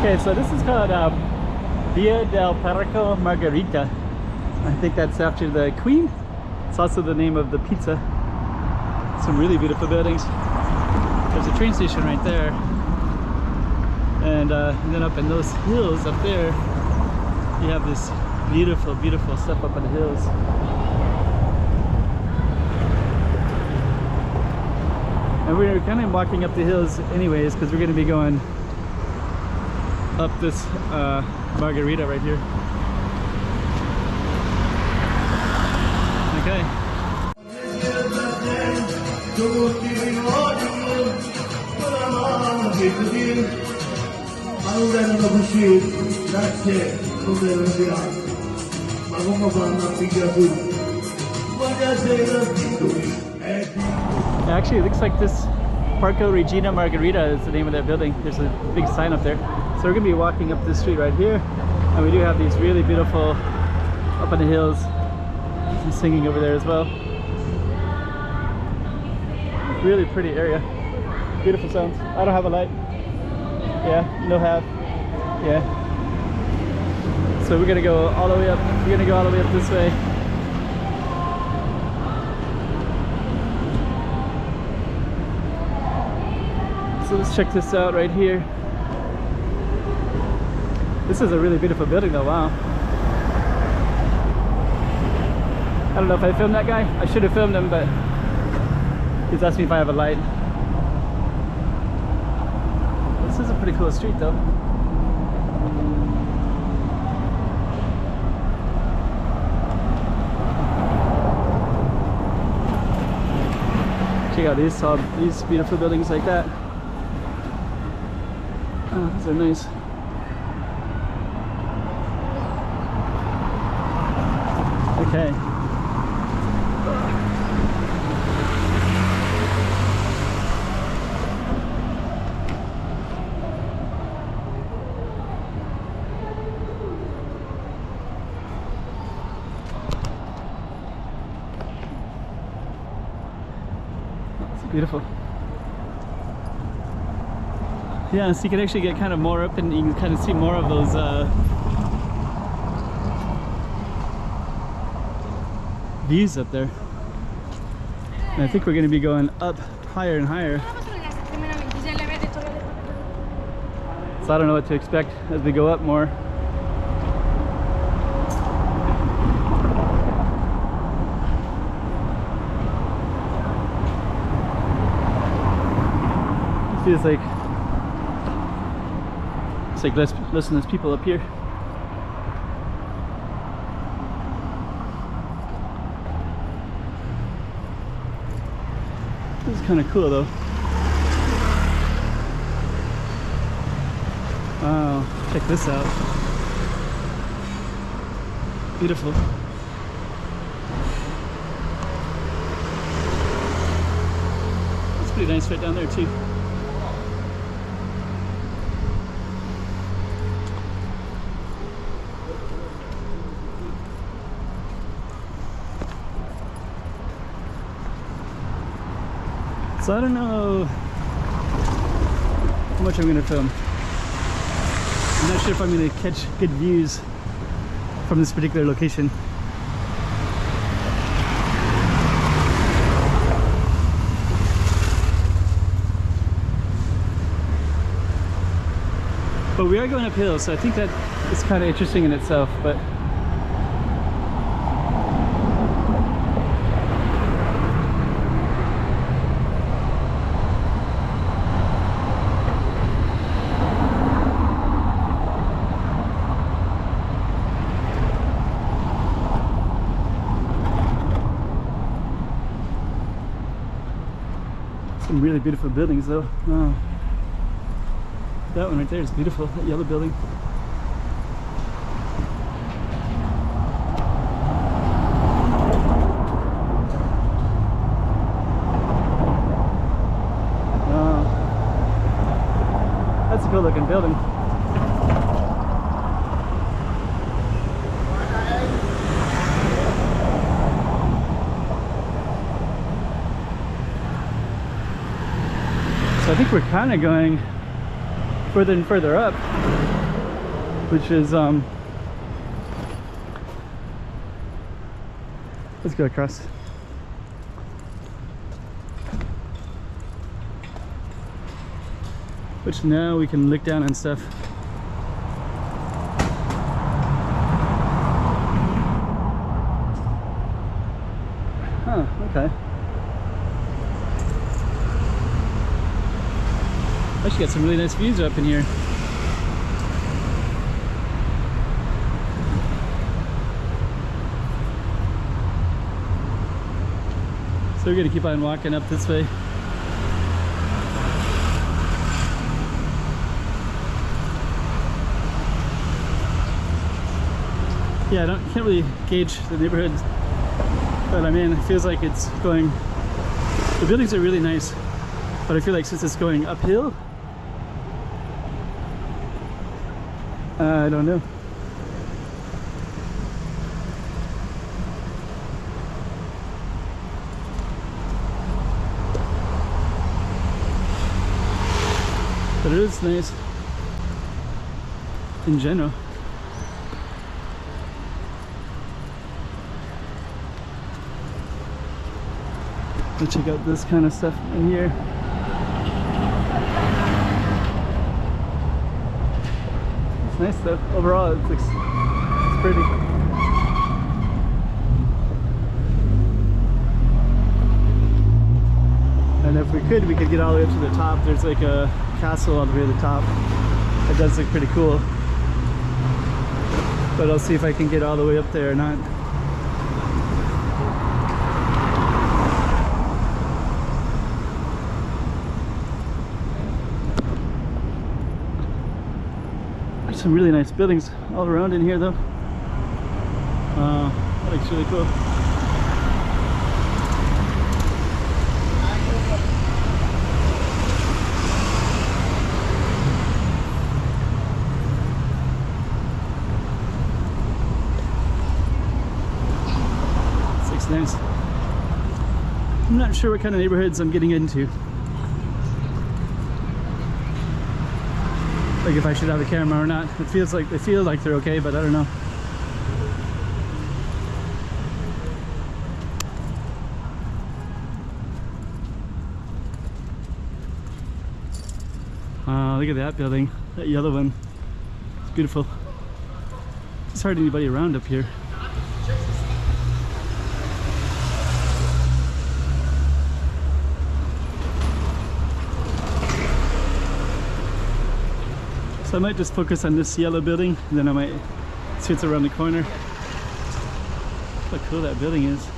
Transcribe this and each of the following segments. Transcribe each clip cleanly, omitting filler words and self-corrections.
Okay, so this is called Via del Parco Margherita. I think that's after the Queen. It's also the name of the pizza. Some really beautiful buildings. There's a train station right there. And then up in those hills up there, you have this beautiful, beautiful stuff up on the hills. And we're kind of walking up the hills anyways, because we're going to be going up this Margherita right here. Okay. Actually, it looks like this Parco Regina Margherita is the name of that building. There's a big sign up there. So we're gonna be walking up this street right here, and we do have these really beautiful up on the hills. Some singing over there as well. Really pretty area. Beautiful sounds. I don't have a light. Yeah, no have. Yeah. So we're gonna go all the way up. We're gonna go all the way up this way. So let's check this out right here. This is a really beautiful building though, wow. I don't know if I filmed that guy. I should have filmed him, but he's asked me if I have a light. This is a pretty cool street though. Check out these beautiful buildings like that. Oh, these are nice. Okay. It's beautiful. Yeah, so you can actually get kind of more up and you can kind of see more of those views up there. And I think we're going to be going up higher and higher. So I don't know what to expect as we go up more. It feels like it's like less and less people up here. This is kind of cool though. Wow, check this out. Beautiful. It's pretty nice right down there too. So I don't know how much I'm going to film. I'm not sure if I'm going to catch good views from this particular location. But we are going uphill, so I think that is kind of interesting in itself. But some really beautiful buildings though. Wow. That one right there is beautiful, that yellow building. Wow. That's a good looking building. So I think we're kind of going further and further up, which is let's go across. Which now we can look down and stuff. Huh, okay. Actually got some really nice views up in here. So we're gonna keep on walking up this way. Yeah, can't really gauge the neighborhood that I'm in. It feels like it's going, the buildings are really nice, but I feel like since it's going uphill, I don't know. But it is nice in general. Let's check out this kind of stuff in here. It's nice though. Overall, it's pretty. And if we could get all the way up to the top. There's like a castle all the way to the top. It does look pretty cool. But I'll see if I can get all the way up there or not. Some really nice buildings all around in here though. That looks really cool. This looks nice. I'm not sure what kind of neighborhoods I'm getting into. Like if I should have a camera or not. It feels like they feel like they're okay, but I don't know. Look at that building, that yellow one. It's beautiful. There's hardly anybody around up here. So I might just focus on this yellow building, and then I might see what's around the corner. Look how cool that building is.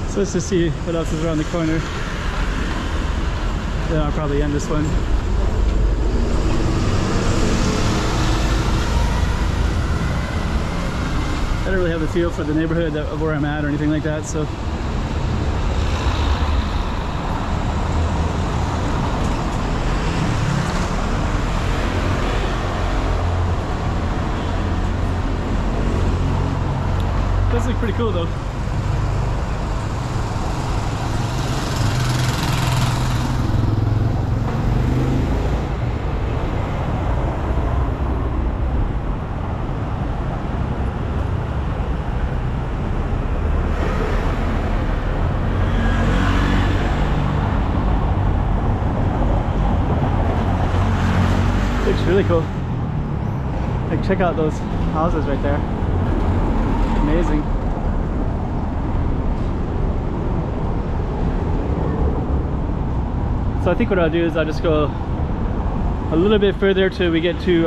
So let's just see what else is around the corner. Then I'll probably end this one. I don't really have a feel for the neighborhood of where I'm at or anything like that, so. This looks pretty cool though. Really cool. Like, check out those houses right there. Amazing. So I think what I'll do is I'll just go a little bit further till we get to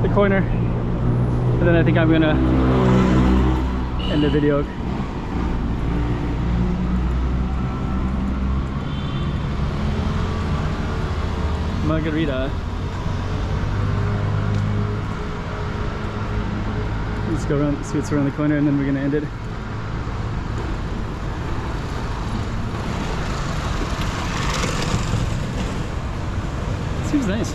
the corner, and then I think I'm gonna end the video. Margherita. Let's go around, see what's around the corner, and then we're gonna end it. Seems nice.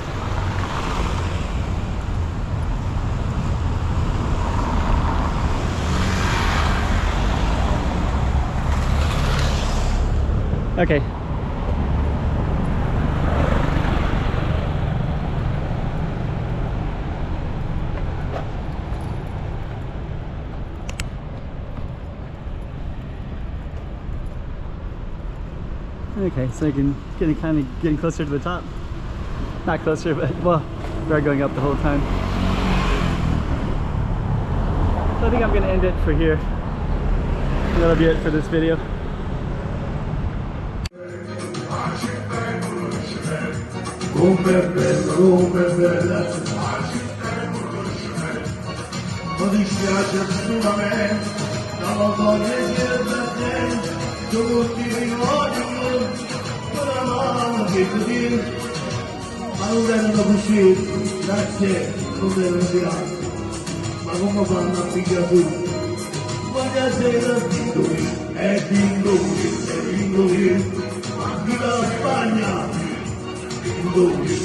Okay. Okay, so I can getting closer to the top. Not closer, but well, we're going up the whole time. So I think I'm gonna end it for here. That'll be it for this video. All'interno così, grazie, non deve tirare, ma come fanno a pigliare tu? Voglio sera titoli, e titoli, ma qui la Spagna, titoli,